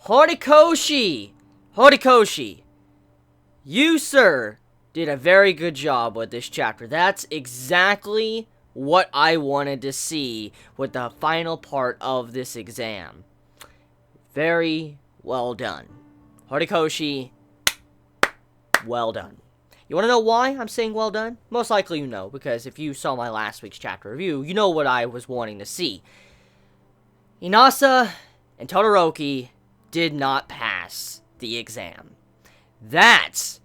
Horikoshi! Horikoshi! You, sir, did a very good job with this chapter. That's exactly what I wanted to see with the final part of this exam. Very well done. Horikoshi, well done. You want to know why I'm saying well done? Most likely you know, because if you saw my last week's chapter review, you know what I was wanting to see. Inasa and Todoroki did not pass the exam. That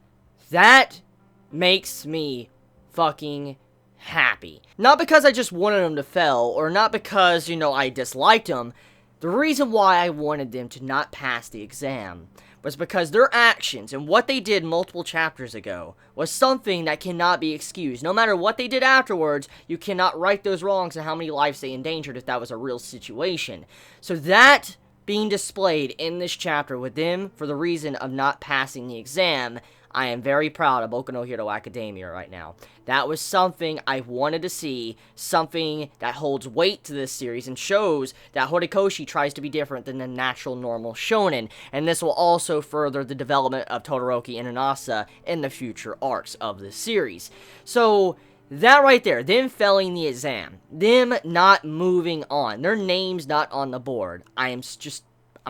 makes me fucking happy. Not because I just wanted them to fail, or not because, I disliked them. The reason why I wanted them to not pass the exam was because their actions and what they did multiple chapters ago was something that cannot be excused. No matter what they did afterwards, you cannot right those wrongs and how many lives they endangered if that was a real situation. So that being displayed in this chapter with them for the reason of not passing the exam, I am very proud of Boku no Hero Academia right now. That was something I wanted to see, something that holds weight to this series and shows that Horikoshi tries to be different than the natural normal shonen, and this will also further the development of Todoroki and Inasa in the future arcs of this series. So that right there, them failing the exam, them not moving on, their names not on the board, I'm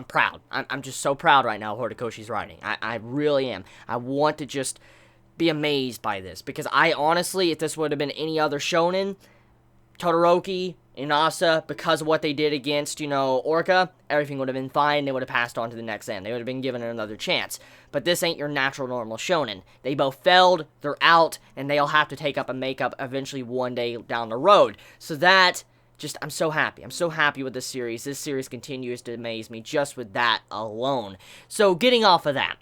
proud. I'm just so proud right now of Horikoshi's writing. I really am. I want to just be amazed by this, because I honestly, if this would have been any other shonen, Todoroki, Inasa, because of what they did against, Orca, everything would have been fine. They would have passed on to the next exam. They would have been given another chance. But this ain't your natural normal shonen. They both failed, they're out, and they'll have to take up a makeup eventually one day down the road. So that, I'm so happy. I'm so happy with this series. This series continues to amaze me just with that alone. So getting off of that,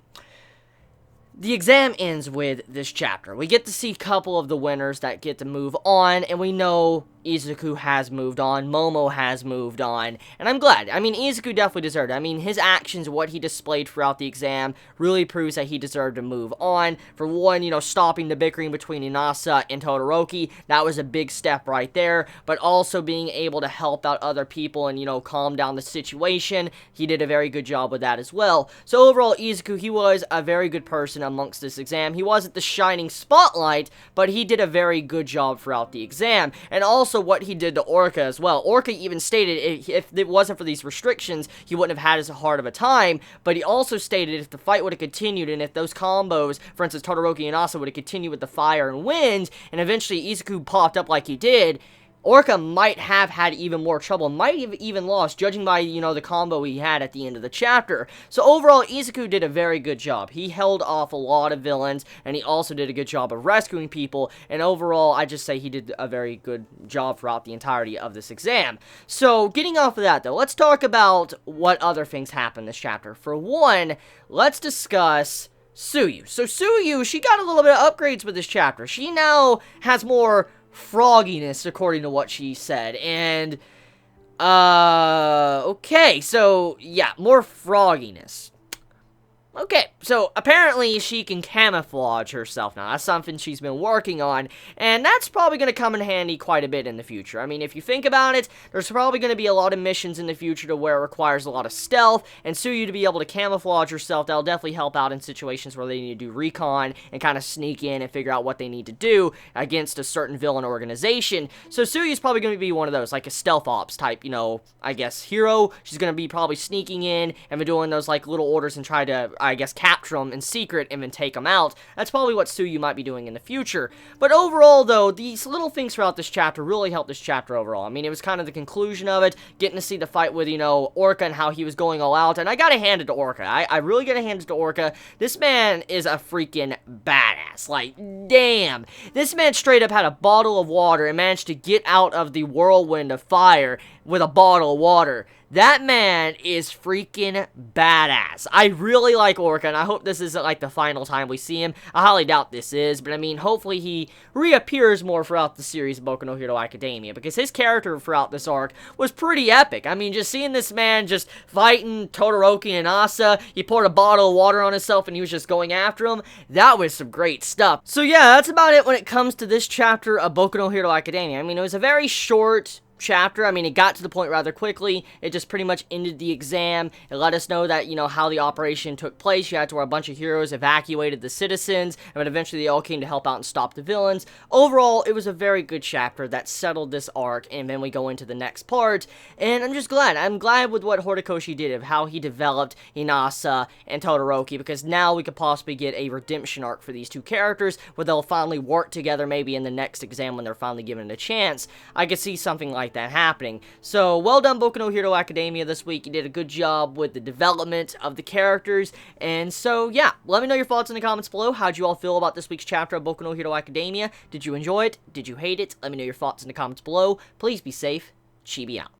the exam ends with this chapter. We get to see a couple of the winners that get to move on, and we know Izuku has moved on, Momo has moved on, and I'm glad. I mean, Izuku definitely deserved it. I mean, his actions, what he displayed throughout the exam, really proves that he deserved to move on. For one, stopping the bickering between Inasa and Todoroki, that was a big step right there, but also being able to help out other people and, calm down the situation, he did a very good job with that as well. So overall, Izuku, he was a very good person amongst this exam. He wasn't the shining spotlight, but he did a very good job throughout the exam, and also what he did to Orca as well. Orca even stated if it wasn't for these restrictions, he wouldn't have had as hard of a time, but he also stated if the fight would have continued, and if those combos, for instance, Todoroki and Asa would have continued with the fire and wind, and eventually Izuku popped up like he did, Orca might have had even more trouble, might have even lost, judging by, the combo he had at the end of the chapter. So overall, Izuku did a very good job. He held off a lot of villains, and he also did a good job of rescuing people, and overall, I just say he did a very good job throughout the entirety of this exam. So, getting off of that, though, let's talk about what other things happened this chapter. For one, let's discuss Tsuyu. So Tsuyu, she got a little bit of upgrades with this chapter. She now has more frogginess, according to what she said, and, okay, so, yeah, more frogginess. Okay, so apparently she can camouflage herself now. That's something she's been working on, and that's probably going to come in handy quite a bit in the future. I mean, if you think about it, there's probably going to be a lot of missions in the future to where it requires a lot of stealth, and Tsuyu to be able to camouflage herself, that'll definitely help out in situations where they need to do recon and kind of sneak in and figure out what they need to do against a certain villain organization. So Tsuyu's probably going to be one of those, like a stealth ops type, I guess, hero. She's going to be probably sneaking in and doing those, like, little orders and try to, I guess, capture them in secret and then take them out. That's probably what Tsuyu might be doing in the future. But overall, though, these little things throughout this chapter really helped this chapter overall. I mean, it was kind of the conclusion of it, getting to see the fight with, Orca and how he was going all out, and I gotta hand it to Orca. I really gotta hand it to Orca. This man is a freaking badass. Like, damn. This man straight up had a bottle of water and managed to get out of the whirlwind of fire with a bottle of water. That man is freaking badass. I really like Orca, and I hope this isn't like the final time we see him. I highly doubt this is, but I mean, hopefully he reappears more throughout the series of Boku no Hero Academia, because his character throughout this arc was pretty epic. I mean, just seeing this man just fighting Todoroki and Asa, he poured a bottle of water on himself and he was just going after him, that was some great stuff. So yeah, that's about it when it comes to this chapter of Boku no Hero Academia. I mean, it was a very short chapter. I mean, it got to the point rather quickly. It just pretty much ended the exam. It let us know that, how the operation took place. You had to where a bunch of heroes evacuated the citizens, and eventually they all came to help out and stop the villains. Overall, it was a very good chapter that settled this arc, and then we go into the next part, and I'm just glad. I'm glad with what Horikoshi did, of how he developed Inasa and Todoroki, because now we could possibly get a redemption arc for these two characters, where they'll finally work together maybe in the next exam when they're finally given it a chance. I could see something like that happening. So, well done, Boku no Hero Academia this week. You did a good job with the development of the characters. And so, yeah, let me know your thoughts in the comments below. How'd you all feel about this week's chapter of Boku no Hero Academia? Did you enjoy it? Did you hate it? Let me know your thoughts in the comments below. Please be safe. Chibi out.